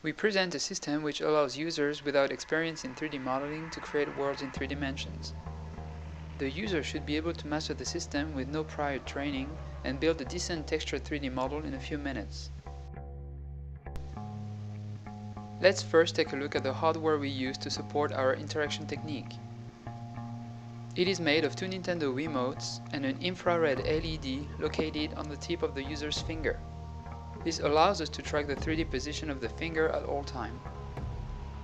We present a system which allows users without experience in 3D modeling to create worlds in 3 dimensions. The user should be able to master the system with no prior training and build a decent textured 3D model in a few minutes. Let's first take a look at the hardware we use to support our interaction technique. It is made of 2 Nintendo Wiimotes and an infrared LED located on the tip of the user's finger. This allows us to track the 3D position of the finger at all times.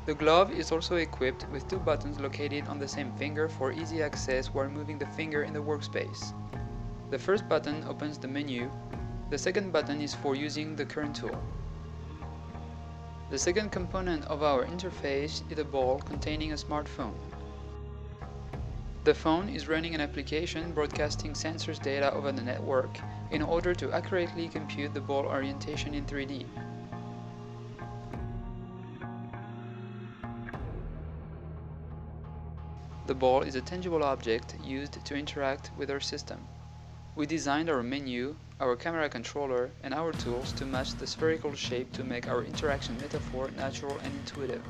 The glove is also equipped with 2 buttons located on the same finger for easy access while moving the finger in the workspace. The first button opens the menu. The second button is for using the current tool. The second component of our interface is a ball containing a smartphone. The phone is running an application broadcasting sensors data over the network in order to accurately compute the ball orientation in 3D. The ball is a tangible object used to interact with our system. We designed our menu, our camera controller, and our tools to match the spherical shape to make our interaction metaphor natural and intuitive.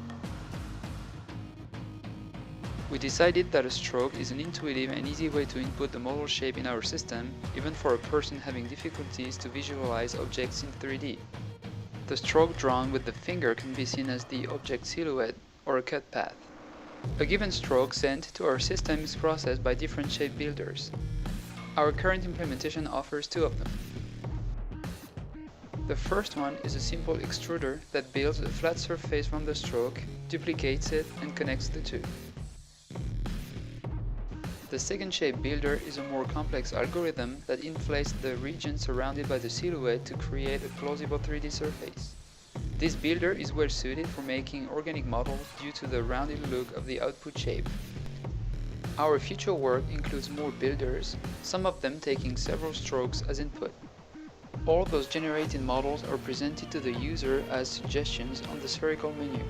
We decided that a stroke is an intuitive and easy way to input the model shape in our system, even for a person having difficulties to visualize objects in 3D. The stroke drawn with the finger can be seen as the object silhouette or a cut path. A given stroke sent to our system is processed by different shape builders. Our current implementation offers 2 of them. The first one is a simple extruder that builds a flat surface from the stroke, duplicates it, and connects the two. The second shape builder is a more complex algorithm that inflates the region surrounded by the silhouette to create a plausible 3D surface. This builder is well suited for making organic models due to the rounded look of the output shape. Our future work includes more builders, some of them taking several strokes as input. All those generated models are presented to the user as suggestions on the spherical menu.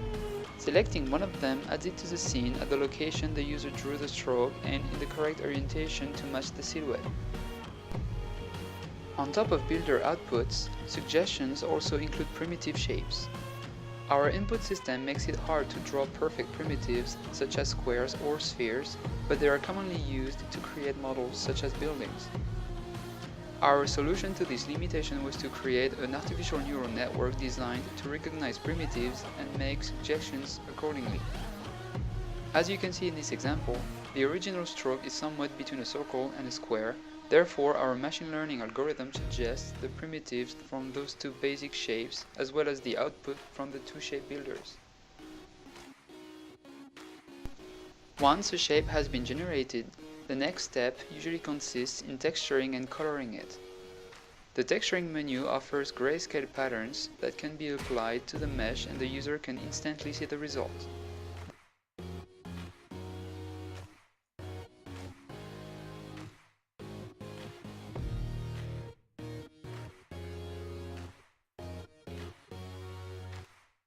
Selecting one of them adds it to the scene at the location the user drew the stroke and in the correct orientation to match the silhouette. On top of builder outputs, suggestions also include primitive shapes. Our input system makes it hard to draw perfect primitives such as squares or spheres, but they are commonly used to create models such as buildings. Our solution to this limitation was to create an artificial neural network designed to recognize primitives and make suggestions accordingly. As you can see in this example, the original stroke is somewhat between a circle and a square, therefore our machine learning algorithm suggests the primitives from those 2 basic shapes as well as the output from the 2 shape builders. Once a shape has been generated, the next step usually consists in texturing and coloring it. The texturing menu offers grayscale patterns that can be applied to the mesh and the user can instantly see the result.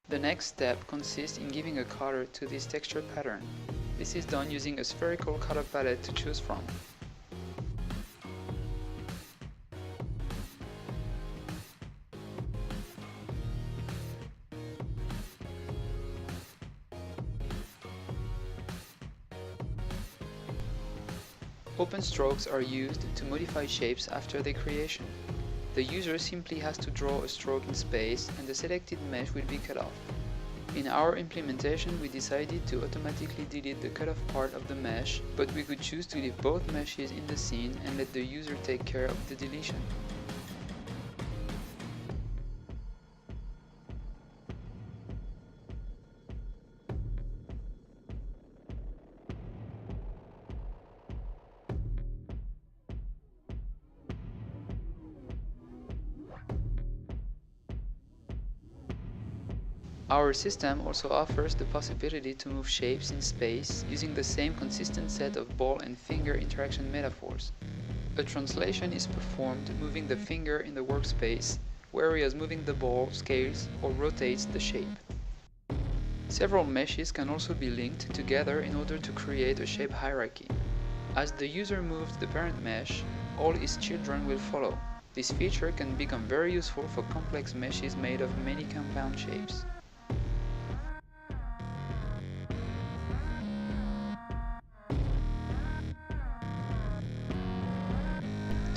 The next step consists in giving a color to this texture pattern. This is done using a spherical color palette to choose from. Open strokes are used to modify shapes after their creation. The user simply has to draw a stroke in space and the selected mesh will be cut off. In our implementation, we decided to automatically delete the cut-off part of the mesh, but we could choose to leave both meshes in the scene and let the user take care of the deletion. Our system also offers the possibility to move shapes in space using the same consistent set of ball and finger interaction metaphors. A translation is performed moving the finger in the workspace, whereas moving the ball scales or rotates the shape. Several meshes can also be linked together in order to create a shape hierarchy. As the user moves the parent mesh, all its children will follow. This feature can become very useful for complex meshes made of many compound shapes.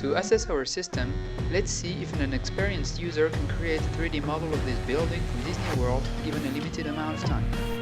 To assess our system, let's see if an experienced user can create a 3D model of this building from Disney World given a limited amount of time.